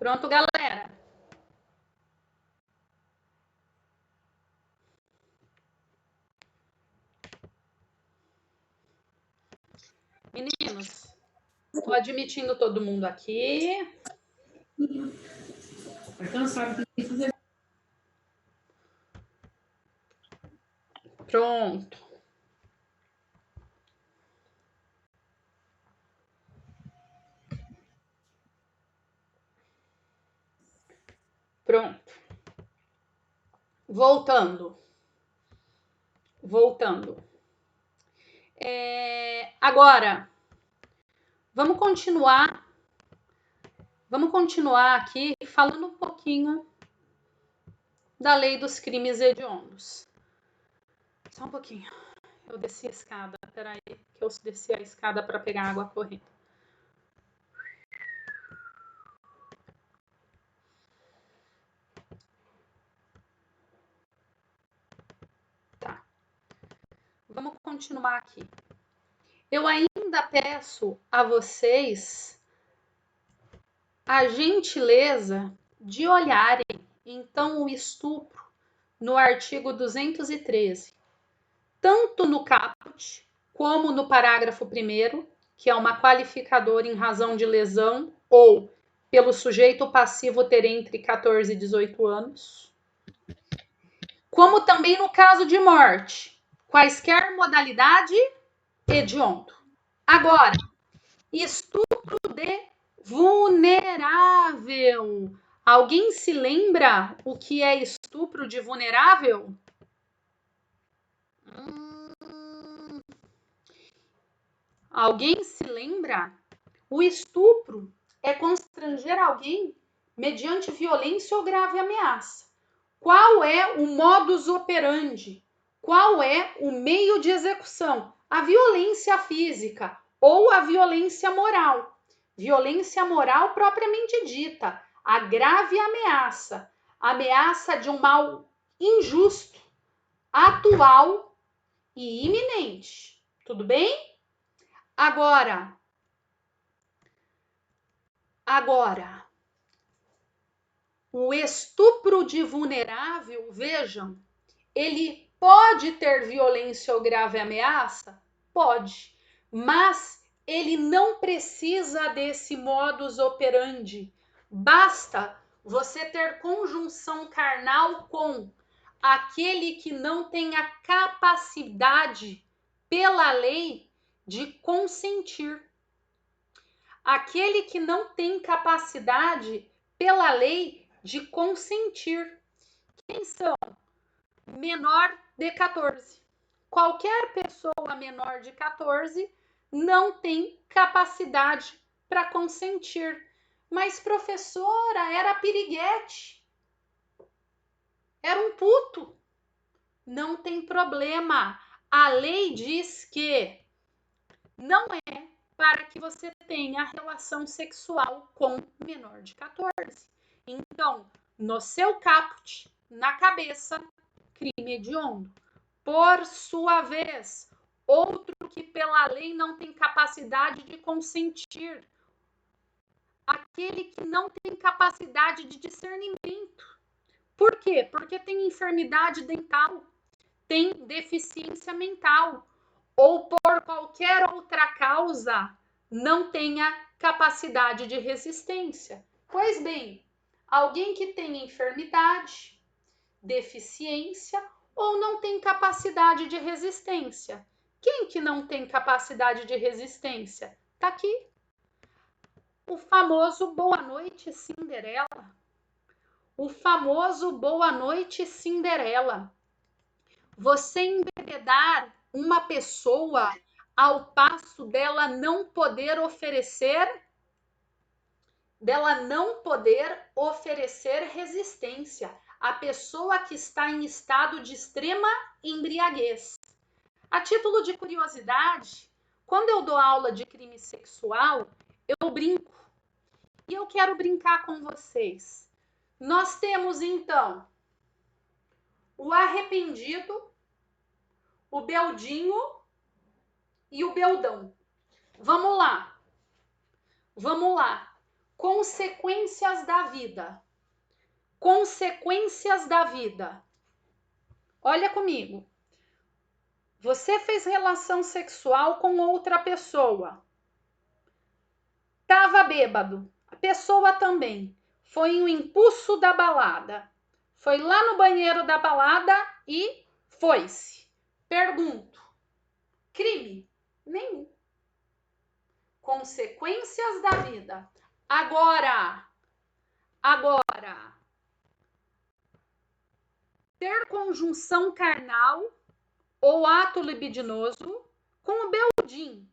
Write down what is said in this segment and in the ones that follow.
Pronto, galera? Meninos, tô admitindo todo mundo aqui. Pronto. Pronto. Voltando. Agora, vamos continuar aqui falando um pouquinho da lei dos crimes hediondos. Só um pouquinho. Eu desci a escada. Peraí, que eu desci a escada para pegar água correndo. Tá. Vamos continuar aqui. Eu ainda peço a vocês a gentileza de olharem, então, o estupro no artigo 213, tanto no caput como no parágrafo 1º, que é uma qualificadora em razão de lesão ou pelo sujeito passivo ter entre 14 e 18 anos, como também no caso de morte, quaisquer modalidade hediondo. Agora, estupro de vulnerável. Alguém se lembra o que é estupro de vulnerável? Alguém se lembra? O estupro é constranger alguém mediante violência ou grave ameaça. Qual é o modus operandi? Qual é o meio de execução? A violência física ou a violência moral. Violência moral propriamente dita, a grave ameaça, ameaça de um mal injusto, atual e iminente. Tudo bem? Agora, o estupro de vulnerável, vejam, ele pode ter violência ou grave ameaça? Pode, mas ele não precisa desse modus operandi. Basta você ter conjunção carnal com aquele que não tem a capacidade pela lei de consentir. Aquele que não tem capacidade pela lei de consentir. Quem são? Menor de 14. Qualquer pessoa menor de 14 não tem capacidade para consentir. Mas, professora, era piriguete. Era um puto. Não tem problema. A lei diz que não é para que você tenha relação sexual com menor de 14. Então, no seu caput, na cabeça, crime hediondo. Por sua vez, outro que pela lei não tem capacidade de consentir. Aquele que não tem capacidade de discernimento. Por quê? Porque tem enfermidade dental, tem deficiência mental, ou por qualquer outra causa não tenha capacidade de resistência. Pois bem, alguém que tem enfermidade, deficiência ou não tem capacidade de resistência. Quem que não tem capacidade de resistência? Tá aqui. O famoso Boa Noite Cinderela. O famoso Boa Noite Cinderela. Você embebedar uma pessoa ao passo dela não poder oferecer resistência. A pessoa que está em estado de extrema embriaguez. A título de curiosidade, quando eu dou aula de crime sexual, eu brinco. E eu quero brincar com vocês. Nós temos, então, o arrependido, o beldinho e o beldão. Vamos lá. Consequências da vida. Consequências da vida. Olha comigo. Você fez relação sexual com outra pessoa. Tava bêbado. A pessoa também. Foi um impulso da balada. Foi lá no banheiro da balada e foi-se. Pergunto. Crime? Nenhum. Consequências da vida. Agora, ter conjunção carnal ou ato libidinoso com o beldin,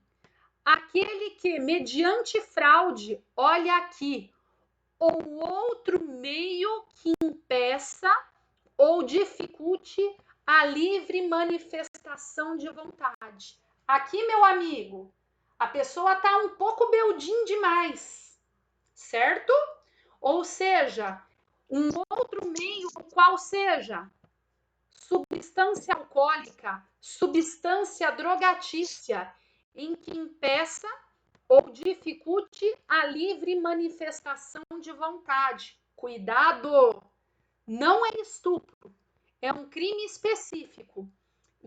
aquele que, mediante fraude, olha aqui, ou outro meio que impeça ou dificulte a livre manifestação de vontade. Aqui, meu amigo, a pessoa tá um pouco beldin demais, certo? Ou seja, um outro meio, qual seja substância alcoólica, substância drogatícia, em que impeça ou dificulte a livre manifestação de vontade. Cuidado! Não é estupro, é um crime específico.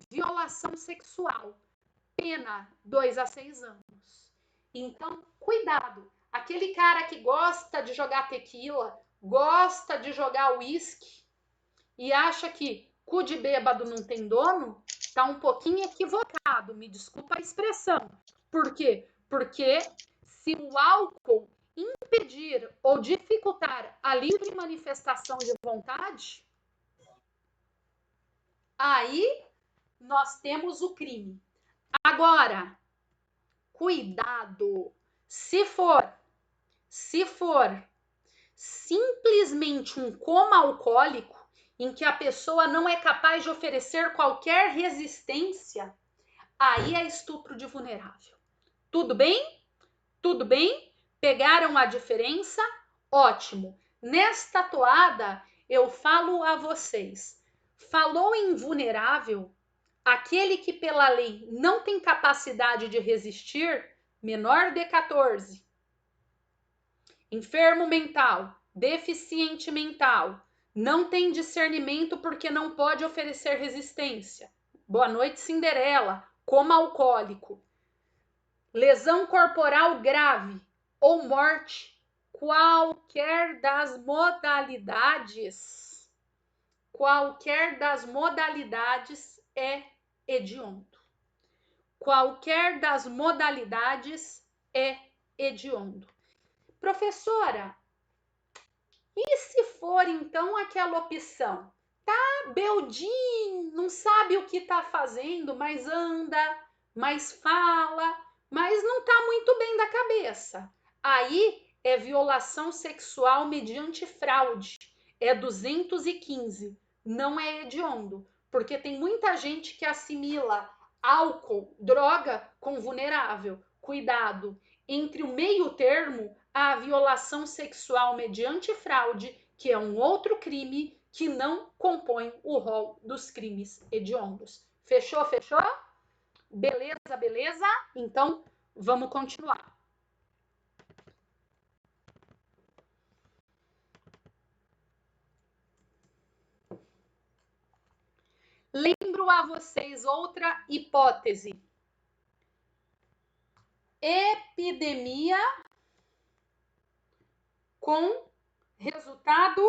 Violação sexual, pena 2 a 6 anos. Então, cuidado. Aquele cara que gosta de jogar tequila, gosta de jogar uísque e acha que cu de bêbado não tem dono, tá um pouquinho equivocado. Me desculpa a expressão. Por quê? Porque se o álcool impedir ou dificultar a livre manifestação de vontade, aí nós temos o crime. Agora, cuidado. Se for simplesmente um coma alcoólico em que a pessoa não é capaz de oferecer qualquer resistência, aí é estupro de vulnerável. Tudo bem? Tudo bem? Pegaram a diferença? Ótimo. Nesta toada, eu falo a vocês. Falou em vulnerável, aquele que pela lei não tem capacidade de resistir, menor de 14. Enfermo mental, deficiente mental, não tem discernimento porque não pode oferecer resistência. Boa noite, Cinderela. Coma alcoólico. Lesão corporal grave ou morte, qualquer das modalidades é hediondo. Qualquer das modalidades é hediondo. Professora, e se for então aquela opção? Tá beldin, não sabe o que tá fazendo, mas anda, mas fala, mas não tá muito bem da cabeça. Aí é violação sexual mediante fraude. É 215, não é hediondo, porque tem muita gente que assimila álcool, droga com vulnerável. Cuidado, entre o meio termo, a violação sexual mediante fraude, que é um outro crime que não compõe o rol dos crimes hediondos. Fechou? Fechou? Beleza, beleza? Então, vamos continuar. Lembro a vocês outra hipótese. Epidemia com resultado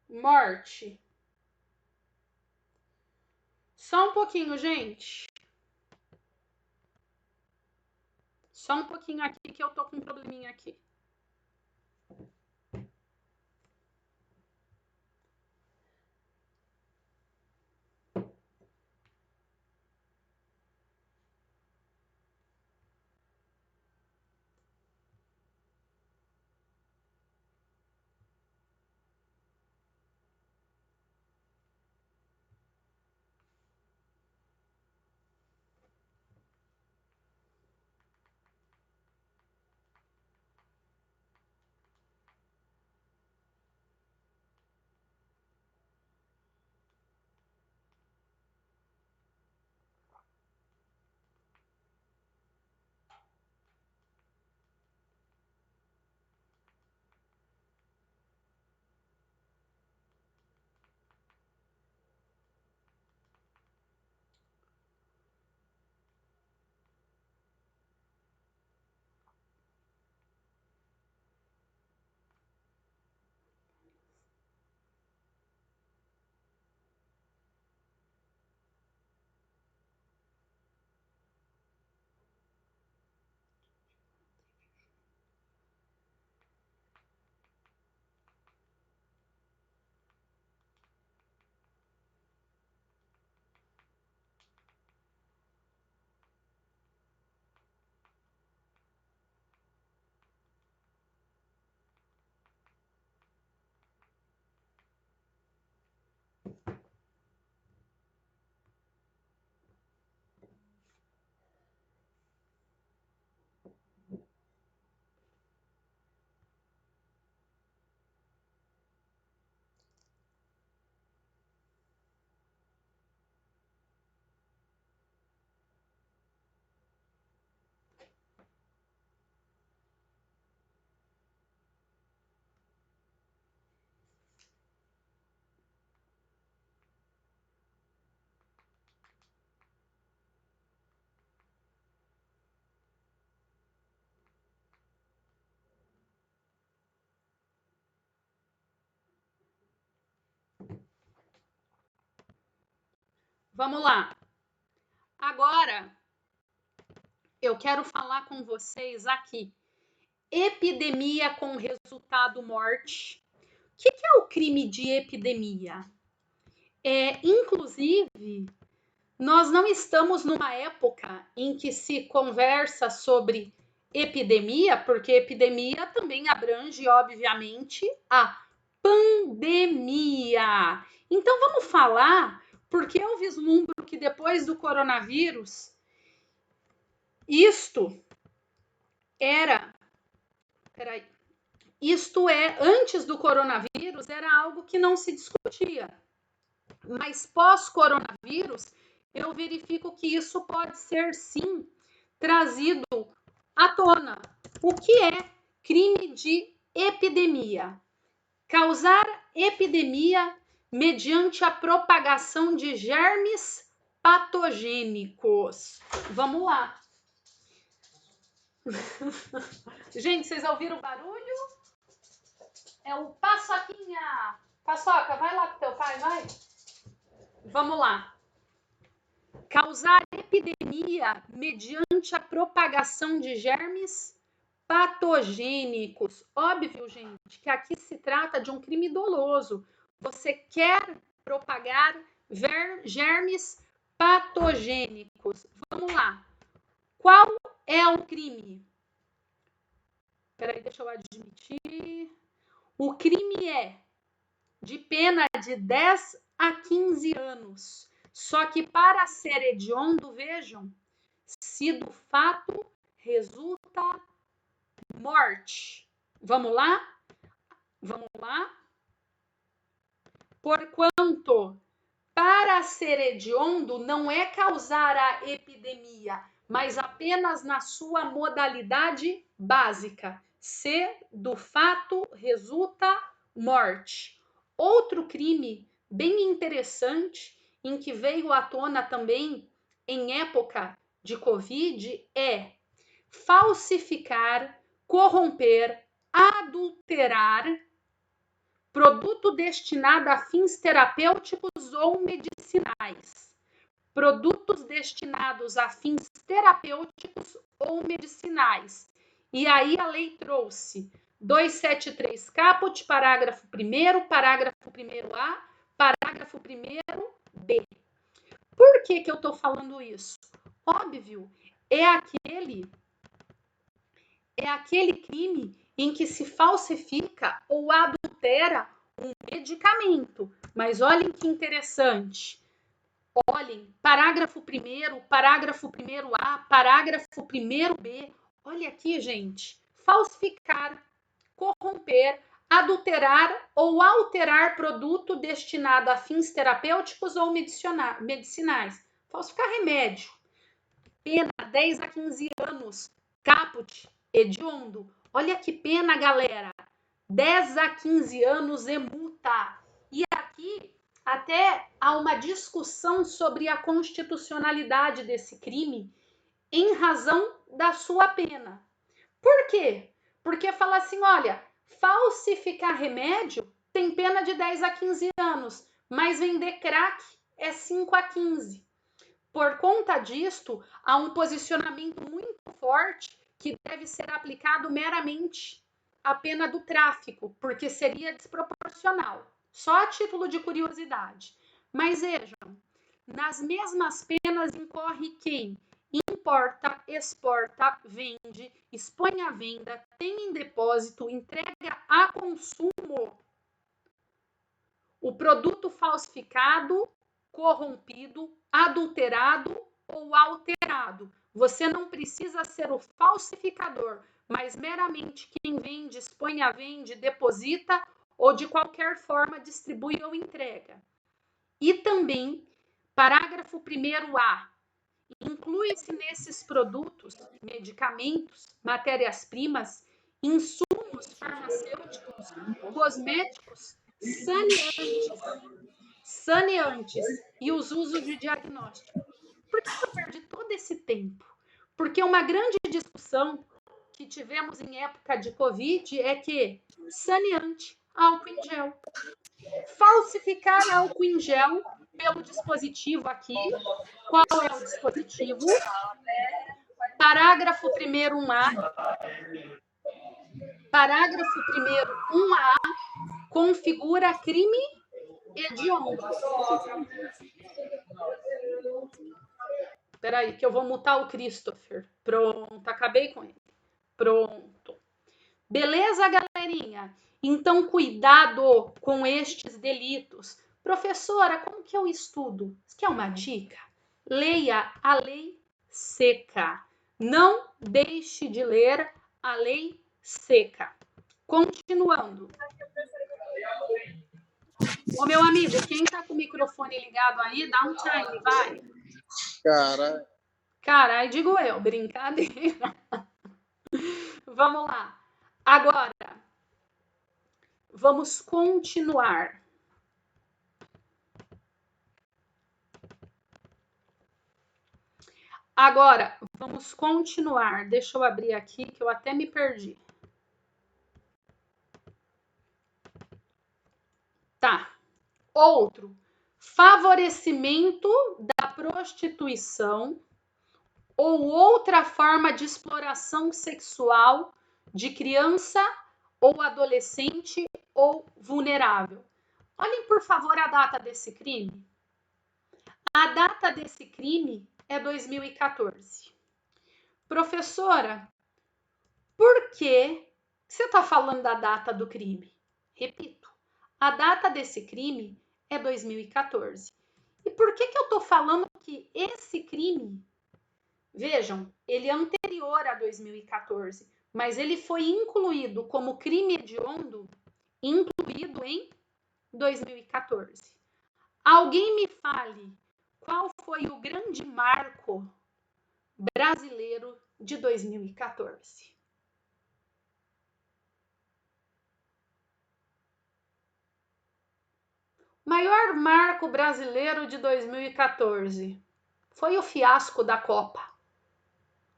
morte. Só um pouquinho, gente. Só um pouquinho aqui que eu tô com um probleminha aqui. Vamos lá. Agora, eu quero falar com vocês aqui. Epidemia com resultado morte. O que é o crime de epidemia? Inclusive, nós não estamos numa época em que se conversa sobre epidemia, porque epidemia também abrange, obviamente, a pandemia. Então, vamos falar, porque eu vislumbro que depois do coronavírus, antes do coronavírus, era algo que não se discutia. Mas pós-coronavírus, eu verifico que isso pode ser, sim, trazido à tona. O que é crime de epidemia? Causar epidemia mediante a propagação de germes patogênicos. Vamos lá. Gente, vocês ouviram o barulho? É o Paçoquinha. Paçoca, vai lá com teu pai, vai. Vamos lá. Causar epidemia mediante a propagação de germes patogênicos. Óbvio, gente, que aqui se trata de um crime doloso. Você quer propagar germes patogênicos. Vamos lá. Qual é o crime? Peraí, deixa eu admitir. O crime é de pena de 10 a 15 anos. Só que para ser hediondo, vejam, se do fato resulta morte. Vamos lá? Vamos lá? Porquanto, para ser hediondo não é causar a epidemia, mas apenas na sua modalidade básica. Se do fato resulta morte. Outro crime bem interessante, em que veio à tona também em época de Covid, é falsificar, corromper, adulterar produto destinado a fins terapêuticos ou medicinais. Produtos destinados a fins terapêuticos ou medicinais. E aí a lei trouxe 273 caput, parágrafo 1º, parágrafo 1º-A, parágrafo 1º-B. Por que eu estou falando isso? Óbvio, é aquele crime em que se falsifica ou adultera um medicamento. Mas olhem que interessante. Olhem, parágrafo 1º, parágrafo 1º-A, parágrafo 1º-B. Olha aqui, gente. Falsificar, corromper, adulterar ou alterar produto destinado a fins terapêuticos ou medicinais. Falsificar remédio. Pena 10 a 15 anos. Caput, hediondo. Olha que pena, galera. 10 a 15 anos é multa. E aqui até há uma discussão sobre a constitucionalidade desse crime em razão da sua pena. Por quê? Porque fala assim, olha, falsificar remédio tem pena de 10 a 15 anos, mas vender crack é 5 a 15. Por conta disto, há um posicionamento muito forte que deve ser aplicado meramente a pena do tráfico, porque seria desproporcional. Só a título de curiosidade. Mas vejam, nas mesmas penas incorre quem importa, exporta, vende, expõe à venda, tem em depósito, entrega a consumo o produto falsificado, corrompido, adulterado ou alterado. Você não precisa ser o falsificador, mas meramente quem vende, expõe à venda, deposita ou de qualquer forma distribui ou entrega. E também, parágrafo 1º-A, inclui-se nesses produtos, medicamentos, matérias-primas, insumos farmacêuticos, cosméticos, saneantes e os usos de diagnóstico. Por que eu perdi todo esse tempo? Porque uma grande discussão que tivemos em época de Covid é que saneante, álcool em gel. Falsificar álcool em gel pelo dispositivo aqui. Qual é o dispositivo? Parágrafo 1º, 1A. Parágrafo 1º, 1A, configura crime hediondo. Espera aí, que eu vou mutar o Christopher. Pronto, acabei com ele. Pronto. Beleza, galerinha? Então, cuidado com estes delitos. Professora, como que eu estudo? Você quer uma dica? Leia a lei seca. Não deixe de ler a lei seca. Continuando. Ô, meu amigo, quem tá com o microfone ligado aí, dá um time, vai. Caralho, digo eu, brincadeira. Vamos lá. Agora, vamos continuar. Agora, vamos continuar. Deixa eu abrir aqui, que eu até me perdi. Tá. Outro. Favorecimento da prostituição ou outra forma de exploração sexual de criança ou adolescente ou vulnerável. Olhem, por favor, a data desse crime. A data desse crime é 2014. Professora, por que você está falando da data do crime? Repito, a data desse crime é 2014. E por que eu estou falando que esse crime, vejam, ele é anterior a 2014, mas ele foi incluído como crime hediondo, incluído em 2014. Alguém me fale qual foi o grande marco brasileiro de 2014? Maior marco brasileiro de 2014 foi o fiasco da Copa.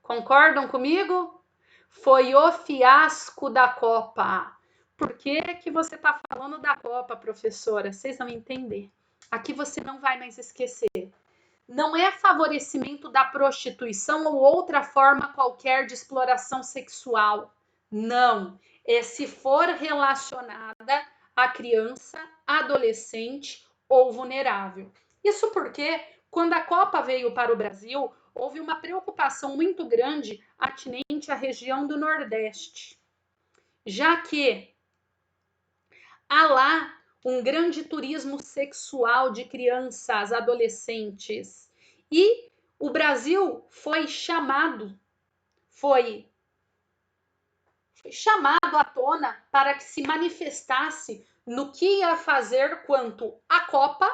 Concordam comigo? Foi o fiasco da Copa. Por que você está falando da Copa, professora? Vocês vão entender. Aqui você não vai mais esquecer. Não é favorecimento da prostituição ou outra forma qualquer de exploração sexual. Não. É se for relacionada a criança, adolescente ou vulnerável. Isso porque, quando a Copa veio para o Brasil, houve uma preocupação muito grande atinente à região do Nordeste, já que há lá um grande turismo sexual de crianças, adolescentes. E o Brasil foi chamado à tona para que se manifestasse no que ia fazer quanto à Copa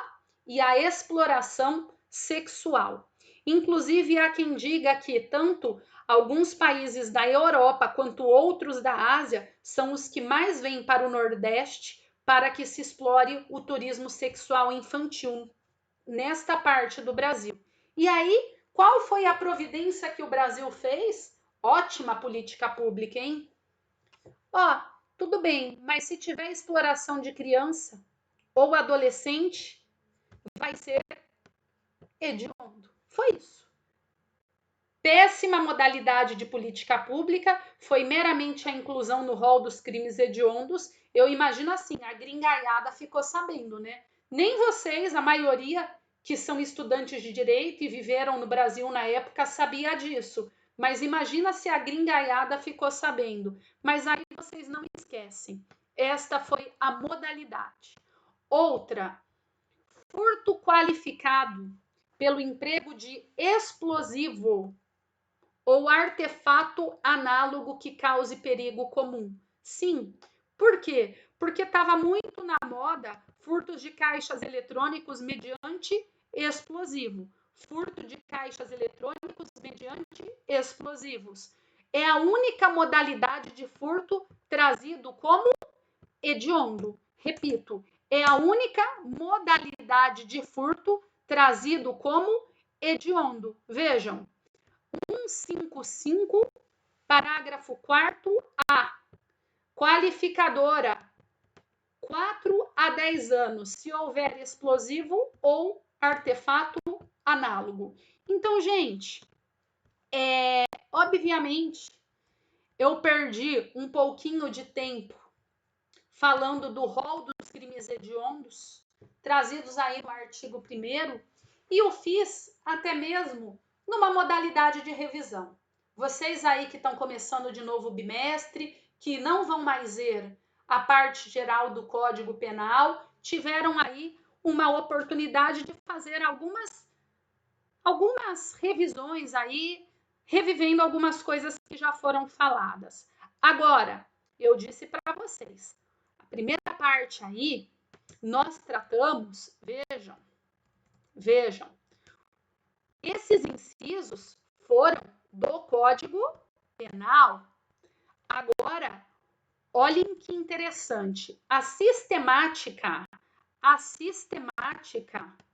e à exploração sexual. Inclusive, há quem diga que tanto alguns países da Europa quanto outros da Ásia são os que mais vêm para o Nordeste para que se explore o turismo sexual infantil nesta parte do Brasil. E aí, qual foi a providência que o Brasil fez? Ótima política pública, hein? Ó, tudo bem, mas se tiver exploração de criança ou adolescente, vai ser hediondo. Foi isso. Péssima modalidade de política pública, foi meramente a inclusão no rol dos crimes hediondos. Eu imagino assim, a gringaiada ficou sabendo, né? Nem vocês, a maioria que são estudantes de direito e viveram no Brasil na época, sabia disso. Mas imagina se a gringaiada ficou sabendo. Mas aí vocês não esquecem. Esta foi a modalidade. Outra, furto qualificado pelo emprego de explosivo ou artefato análogo que cause perigo comum. Sim. Por quê? Porque estava muito na moda furtos de caixas eletrônicos mediante explosivo. Furto de caixas eletrônicos mediante explosivos. É a única modalidade de furto trazido como hediondo. Repito, é a única modalidade de furto trazido como hediondo. Vejam, 155, parágrafo 4A. Qualificadora, 4 a 10 anos, se houver explosivo ou artefato análogo. Então, gente, obviamente, eu perdi um pouquinho de tempo falando do rol dos crimes hediondos, trazidos aí no artigo 1º, e o fiz até mesmo numa modalidade de revisão. Vocês aí que estão começando de novo o bimestre, que não vão mais ver a parte geral do Código Penal, tiveram aí uma oportunidade de fazer algumas revisões aí, revivendo algumas coisas que já foram faladas. Agora, eu disse para vocês, a primeira parte aí, nós tratamos, vejam, esses incisos foram do Código Penal. Agora, olhem que interessante, a sistemática,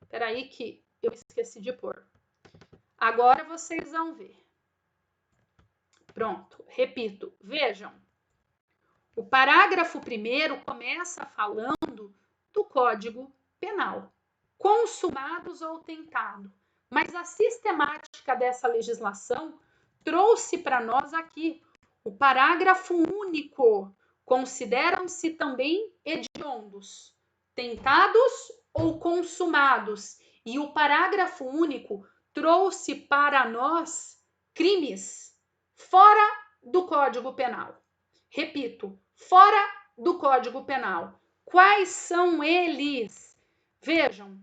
peraí que eu esqueci de pôr. Agora vocês vão ver. Pronto, repito, vejam. O parágrafo 1º começa falando do Código Penal, consumados ou tentado. Mas a sistemática dessa legislação trouxe para nós aqui o parágrafo único. Consideram-se também hediondos, tentados ou consumados. E o parágrafo único trouxe para nós crimes fora do Código Penal. Repito, fora do Código Penal. Quais são eles? Vejam,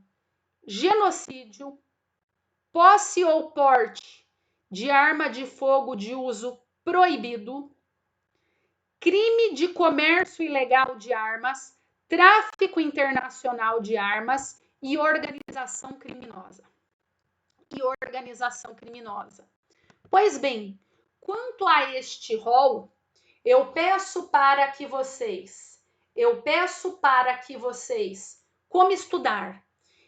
genocídio, posse ou porte de arma de fogo de uso proibido, crime de comércio ilegal de armas, tráfico internacional de armas e organização criminosa. Pois bem, quanto a este rol, eu peço para que vocês, como estudar.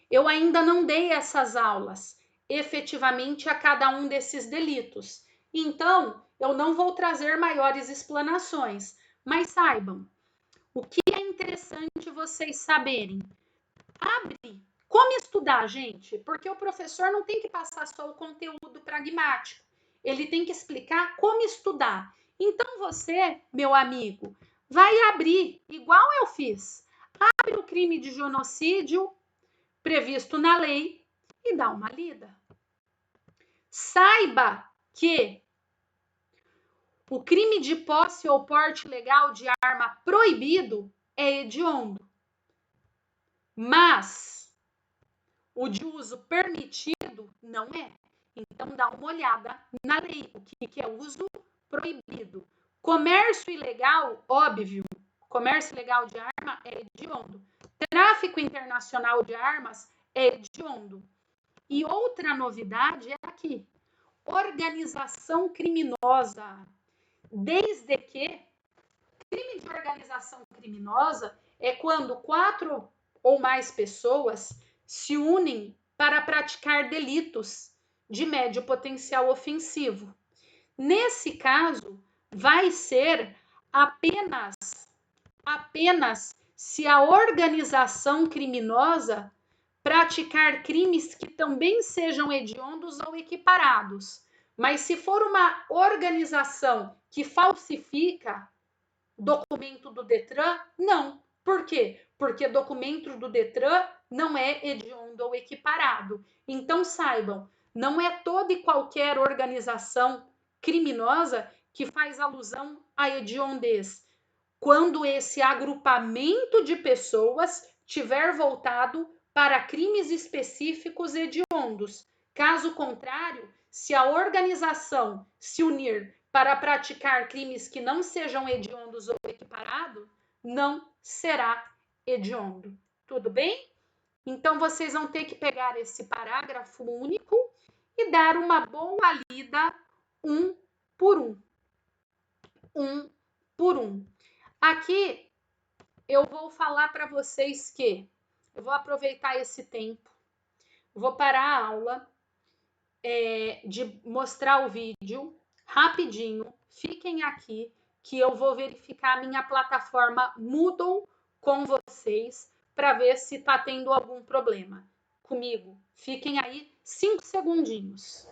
Eu ainda não dei essas aulas efetivamente a cada um desses delitos. Então, eu não vou trazer maiores explanações, mas saibam, o que é interessante vocês saberem. Como estudar, gente? Porque o professor não tem que passar só o conteúdo pragmático. Ele tem que explicar como estudar. Então você, meu amigo, vai abrir, igual eu fiz. Abre o crime de genocídio previsto na lei e dá uma lida. Saiba que o crime de posse ou porte ilegal de arma proibido é hediondo. Mas o de uso permitido não é. Então, dá uma olhada na lei. O que é uso proibido? Comércio ilegal, óbvio. Comércio ilegal de arma é hediondo. Tráfico internacional de armas é hediondo. E outra novidade é aqui. Organização criminosa. Desde que crime de organização criminosa é quando 4 ou mais pessoas se unem para praticar delitos de médio potencial ofensivo. Nesse caso, vai ser apenas se a organização criminosa praticar crimes que também sejam hediondos ou equiparados. Mas se for uma organização que falsifica documento do Detran, não. Por quê? Porque documento do Detran não é hediondo ou equiparado. Então saibam, não é toda e qualquer organização criminosa que faz alusão à hediondez. Quando esse agrupamento de pessoas tiver voltado para crimes específicos hediondos. Caso contrário, se a organização se unir para praticar crimes que não sejam hediondos ou equiparados, não será hediondo. Tudo bem? Então, vocês vão ter que pegar esse parágrafo único e dar uma boa lida um por um. Aqui, eu vou falar para vocês que eu vou aproveitar esse tempo, vou parar a aula de mostrar o vídeo rapidinho. Fiquem aqui que eu vou verificar a minha plataforma Moodle com vocês para ver se está tendo algum problema. comigo. Fiquem aí 5 segundinhos.